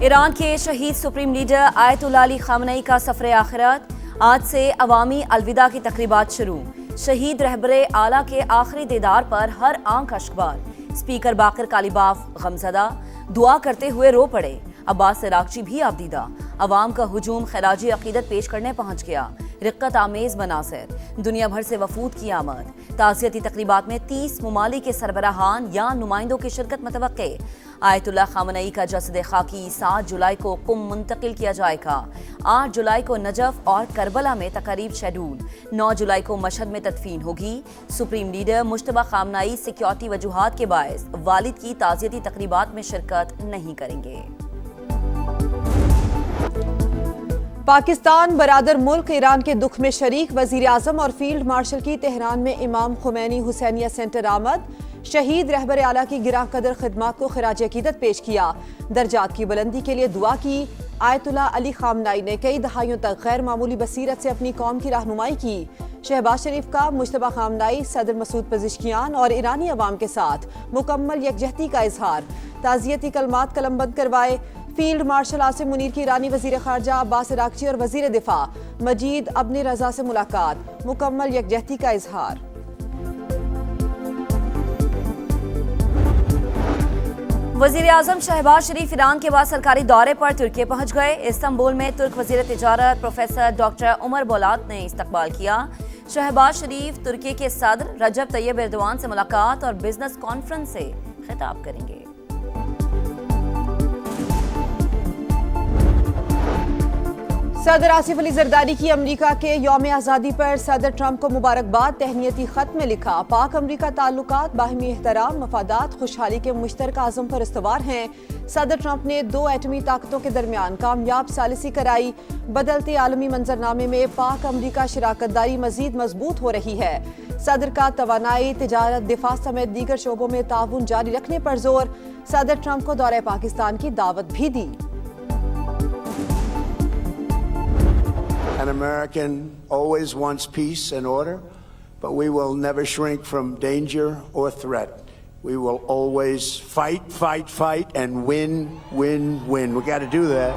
Iran के शहीद supreme leader Ayatollah Ali Khamenei का सफर आखिरत। आज से अवामी अलविदा की तकरीबात शुरू। शहीद रहबरे आला के आखिरी दीदार पर हर आंख अश्कबार। स्पीकर बाकर कालीबाफ गमजदा, दुआ करते हुए रो पड़े। अब्बास इराकची भी आबदीदा। अवाम का हुजूम खराजी अकीदत पेश करने पहुंच गया। रिक्कत आमेज मनासिर, दुनिया भर से वफूद की आमद। ताज़ियती तकरीबात में 30 ममालिक के सरबराहान या नुमाइंदों की शिरकत मतवक्के। आयतुल्लाह खामनेई का जसद खाकी 7 जुलाई को कुम मुंतकिल किया जाएगा। 8 जुलाई को नजफ और करबला में तकारीब शेड्यूल। 9 जुलाई को मशहद में तदफीन होगी। Supreme leader Mojtaba Khamenei security वजूहात के बायस वालिद की ताज़ियती तकरीबात में शिरकत नहीं करेंगे। पाकिस्तान बरादर मुल्क ईरान के दुख में शरीक। वजीर आजम और फील्ड मार्शल की तेहरान में इमाम खुमैनी हुसैनिया सेंटर आमद। शहीद रहबर आला की गिरां कदर खिदमात को खराज अकीदत पेश किया। दर्जात की बुलंदी के लिए दुआ की। आयतुल्लाह अली खामनेई ने कई दहाइयों तक गैर मामूली बसीरत से अपनी कौम की रहनुमाई की। शहबाज शरीफ का मुश्तबा खामनेई, सदर मसूद पजिशकियान और ईरानी अवाम के साथ मुकम्मल यकजहती का इजहार। ताज़ियती कलमात कलमबंद करवाए। फील्ड मार्शल आसिम मुनीर की ईरानी वजीर खारजा अब्बास इराकची और वजीर दिफा मजीद अब्ने रजा से मुलाकात। मुकम्मल यकजहती का इजहार। वजीर आजम शहबाज शरीफ ईरान के बाद सरकारी दौरे पर तुर्की पहुंच गए। इस्तांबुल में तुर्क वजीर तिजारत प्रोफेसर डॉक्टर उमर बोलात ने इस्तकबाल किया। शहबाज शरीफ तुर्की के सदर रजब तैयब एर्दोआन से मुलाकात और बिजनेस कॉन्फ्रेंस से खिताब करेंगे। सदर आसिफ अली जरदारी की अमरीका के यौम आज़ादी पर सदर ट्रंप को मुबारकबाद। तहनीती खत में लिखा, पाक अमरीका ताल्लुकात बाहिमी एहतराम, मफादात, खुशहाली के मुश्तरका आज़म पर इस्तवार हैं। सदर ट्रंप ने 2 एटमी ताकतों के दरमियान कामयाब सालिसी कराई। बदलते आलमी मंजरनामे में पाक अमरीका शराकतदारी मजीद मजबूत हो रही है। सदर का तवानाई, तिजारत, दिफा समेत दीगर शोबों में ताउन जारी रखने पर जोर। सदर ट्रंप को दौरे पाकिस्तान की दावत भी दी। An American always wants peace and order, but we will never shrink from danger or threat. We will always fight, fight, fight, and win, win, win. We got to do that.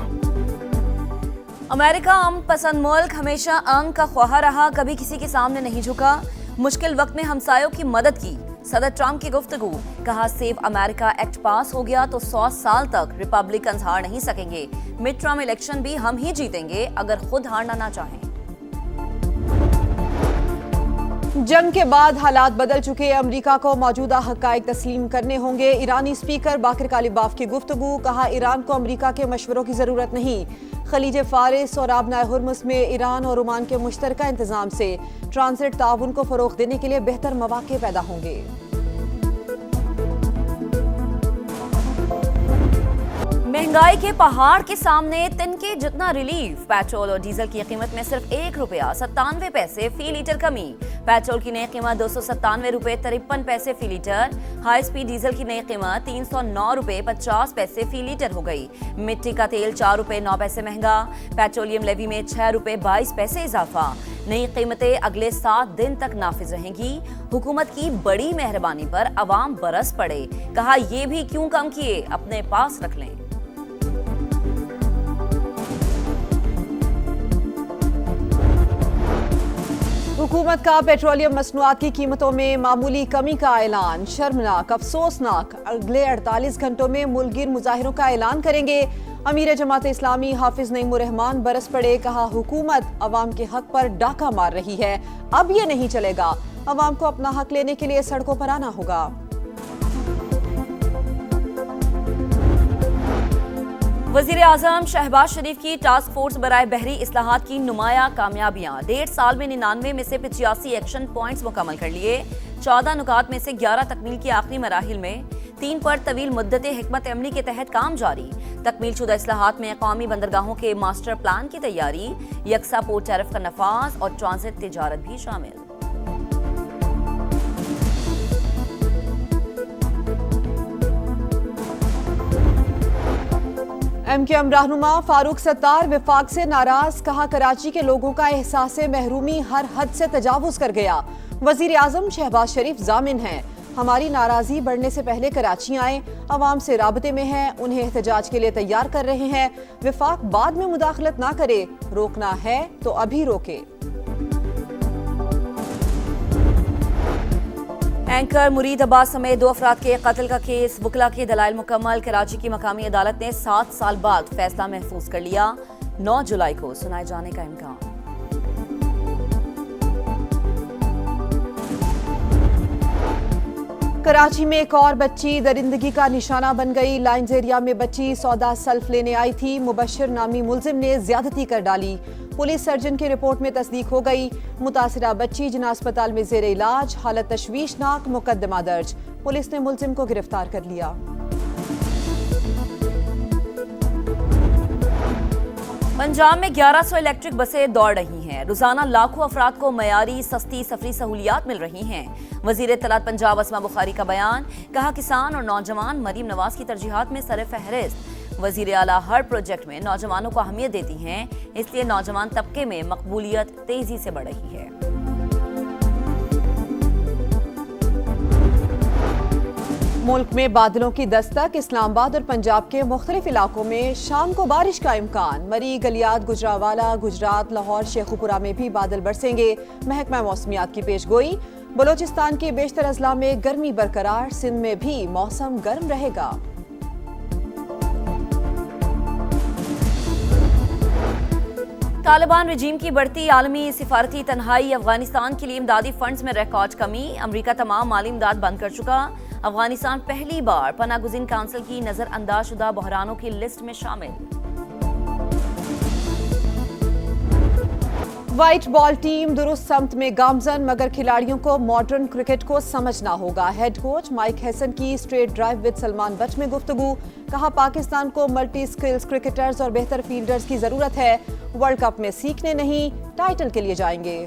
America अमन पसंद मुल्क, हमेशा अमन का ख्वाह रहा, कभी किसी के सामने नहीं झुका। मुश्किल वक्त में हमसायों की मदद की। सदर ट्रंप की गुफ्तगू, कहा सेव अमेरिका एक्ट पास हो गया तो 100 साल तक रिपब्लिकन हार नहीं सकेंगे। मिड टर्म इलेक्शन भी हम ही जीतेंगे अगर खुद हारना ना चाहें। जंग के बाद हालात बदल चुके। अमरीका को मौजूदा हक़ाइक़ तस्लीम करने होंगे। ईरानी स्पीकर बाकर कालीबाफ की गुफ्तगू, कहा ईरान को अमरीका के मशवरों की जरूरत नहीं। खलीज फारिस और आबनाए हुर्मुज़ में ईरान और ओमान के मुश्तरका इंतजाम से ट्रांजिट ताउन को फरोग देने के लिए बेहतर मौके पैदा होंगे। महंगाई के पहाड़ के सामने तिनके जितना रिलीफ। पेट्रोल और डीजल की कीमत में सिर्फ ₹1.97 फी लीटर कमी। पेट्रोल की नई कीमत ₹297.53 फी लीटर। हाई स्पीड डीजल की नई कीमत ₹309.50 फी लीटर हो गई। मिट्टी का तेल ₹4.09 महंगा। पेट्रोलियम लेवी में ₹6.22 इजाफा। नई कीमतें अगले 7 दिन तक नाफिज रहेंगी। हुकूमत की बड़ी मेहरबानी पर अवाम बरस पड़े। कहा ये भी क्यों कम किए, अपने पास रख लें। हुकूमत का पेट्रोलियम मसनूआत की कीमतों में मामूली कमी का ऐलान। शर्मनाक, अफसोसनाक। अगले 48 घंटों में मुल्कगिर मुजाहिरों का ऐलान करेंगे। अमीर जमात इस्लामी हाफिज नईमुर रहमान बरस पड़े। कहा हुकूमत अवाम के हक पर डाका मार रही है, अब ये नहीं चलेगा। अवाम को अपना हक लेने के लिए सड़कों पर आना होगा। वजीर आजम शहबाज शरीफ की टास्क फोर्स बराए बहरी इस्लाहात की नुमाया कामयाबियां। 1.5 साल में 99 में से 85 एक्शन पॉइंट्स मुकम्मल कर लिए। 14 नुकात में से 11 तकमील की आखिरी मराहिल में। 3 पर तवील मुद्दत हिकमत अमली के तहत काम जारी। तकमील शुदा इस्लाहात में कौमी बंदरगाहों के मास्टर प्लान की तैयारी। यकसा पोर्ट टैरिफ का नफाज और ट्रांजिट तिजारत भी शामिल। MQM रहनुमा फारूक सत्तार विफाक से नाराज। कहा कराची के लोगों का एहसास महरूमी हर हद से तजावुज कर गया। वजीर आजम शहबाज शरीफ जामिन हैं। हमारी नाराजगी बढ़ने से पहले कराची आए, अवाम से राबते में हैं, उन्हें एहतजाज के लिए तैयार कर रहे हैं। विफाक बाद में मुदाखलत ना करे, रोकना है तो अभी रोके। एंकर मुरीद अब्बास समेत 2 अफराद के कत्ल का केस, वकला के दलाइल मुकम्मल। कराची की मकामी अदालत ने 7 साल बाद फैसला महफूज कर लिया। 9 जुलाई को सुनाए जाने का इम्कान। कराची में एक और बच्ची दरिंदगी का निशाना बन गई। लाइन्स एरिया में बच्ची सौदा सल्फ लेने आई थी। मुबश्शिर नामी मुलजिम ने ज्यादती कर डाली। पुलिस सर्जन की रिपोर्ट में तस्दीक हो गई। मुतासिरा बच्ची जिना अस्पताल में जेर इलाज, हालत तशवीशनाक, मुकदमा दर्ज। पुलिस ने मुलजिम को गिरफ्तार कर लिया। पंजाब में 1100 इलेक्ट्रिक बसें दौड़ रही हैं। रोजाना लाखों अफराद को मयारी सस्ती सफरी सहूलियात मिल रही हैं। वजीर इत्तलात पंजाब असमा बुखारी का बयान, कहा किसान और नौजवान मरीम नवाज की तरजीहात में सर फहरिस्त। वजीर आला हर प्रोजेक्ट में नौजवानों को अहमियत देती हैं, इसलिए नौजवान तबके में मकबूलियत तेजी से बढ़ रही है। मुल्क में बादलों की दस्तक, इस्लामाबाद और पंजाब के मुख्तलिफ इलाकों में शाम को बारिश का इम्कान। मरी, गलियात, गुजरावाला, गुजरात, लाहौर, शेखुपुरा में भी बादल बरसेंगे। महकमा मौसमियात की पेशगोई। बलोचिस्तान के बेशतर अजला में गर्मी बरकरार, सिंध में भी मौसम गर्म रहेगा। तालिबान रजीम की बढ़ती आलमी सिफारती तन्हाई, अफगानिस्तान के लिए इमदादी फंड्स में रिकॉर्ड कमी। अमरीका तमाम माली इमदाद बंद कर चुका। अफगानिस्तान पहली बार पनागुज़ीन काउंसिल की नजरअंदाज शुदा बहरानों की लिस्ट में शामिल। व्हाइट बॉल टीम दुरुस्त समत में गामजन, मगर खिलाड़ियों को मॉडर्न क्रिकेट को समझना होगा। हेड कोच माइक हैसन की straight drive with Salman but में गुफ्तगू। कहा पाकिस्तान को मल्टी स्किल्स क्रिकेटर्स और बेहतर फील्डर्स की जरूरत है। वर्ल्ड कप में सीखने नहीं, टाइटल के लिए जाएंगे।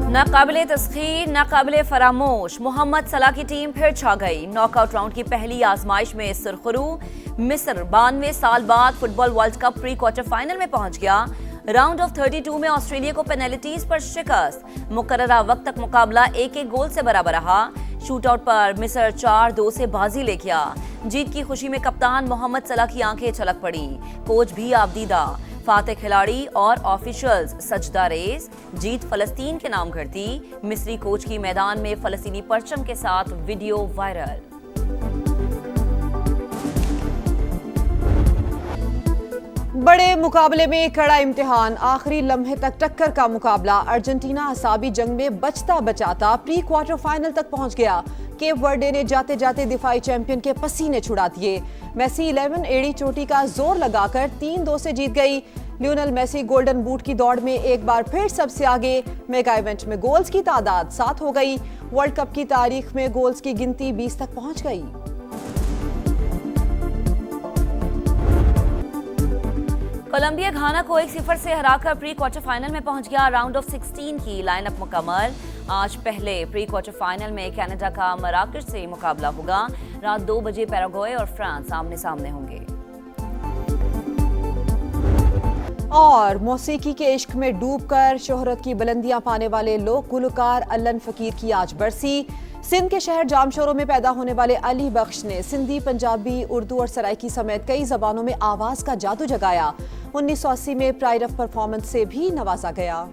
नाकाबिले तस्खीर, नाकाबिले फरामोश, मोहम्मद सलाह की टीम फिर छा गई। नॉकआउट राउंड की पहली आजमाइश में सुरखरू। मिस्र 92 साल बाद football world cup pre quarter final में पहुंच गया। राउंड ऑफ 32 में ऑस्ट्रेलिया को पेनल्टीज पर शिकस्त। मुकर्ररा वक्त तक मुकाबला 1-1 गोल से बराबर रहा। शूटआउट पर मिस्र 4-2 से बाजी ले गया। जीत की खुशी में कप्तान मोहम्मद सलाह की आंखें छलक पड़ी। कोच भी आबदीदा। फाते खिलाड़ी और ऑफिशियल्स सजदा रेज। जीत फलस्तीन के नाम करती। मिस्री कोच की मैदान में फलस्तीनी परचम के साथ वीडियो वायरल। बड़े मुकाबले में कड़ा इम्तिहान, आखिरी लम्हे तक टक्कर का मुकाबला। अर्जेंटीना असाबी जंग में बचता बचाता प्री क्वार्टर फाइनल तक पहुंच गया। केप वर्डे ने जाते जाते दिफाई चैंपियन के पसीने छुड़ा दिए। मेसी 11 एड़ी चोटी का जोर लगाकर 3-2 से जीत गई। लियोनेल मेसी गोल्डन बूट की दौड़ में एक बार फिर सबसे आगे। मेगा इवेंट में गोल्स की तादाद 7 हो गई। वर्ल्ड कप की तारीख में गोल्स की गिनती 20 तक पहुंच गई। कोलंबिया घाना को 1-0 से हराकर प्री क्वार्टर फाइनल में पहुंच गया। राउंड ऑफ 16 की लाइनअप मुकम्मल। आज पहले प्री क्वार्टर फाइनल में कनाडा का मराकश से मुकाबला होगा। रात 2 बजे पैराग्वे और फ्रांस आमने सामने होंगे। और मौसीकी के इश्क में डूबकर शोहरत की बुलंदियां पाने वाले लोक गुलकार अल्लन फकीर की आज बरसी। सिंध के शहर जामशोरों में पैदा होने वाले अली बख्श ने सिंधी, पंजाबी, उर्दू और सराइकी समेत कई जबानों में आवाज का जादू जगाया। 1980 में प्राइड ऑफ परफॉर्मेंस से भी नवाजा गया।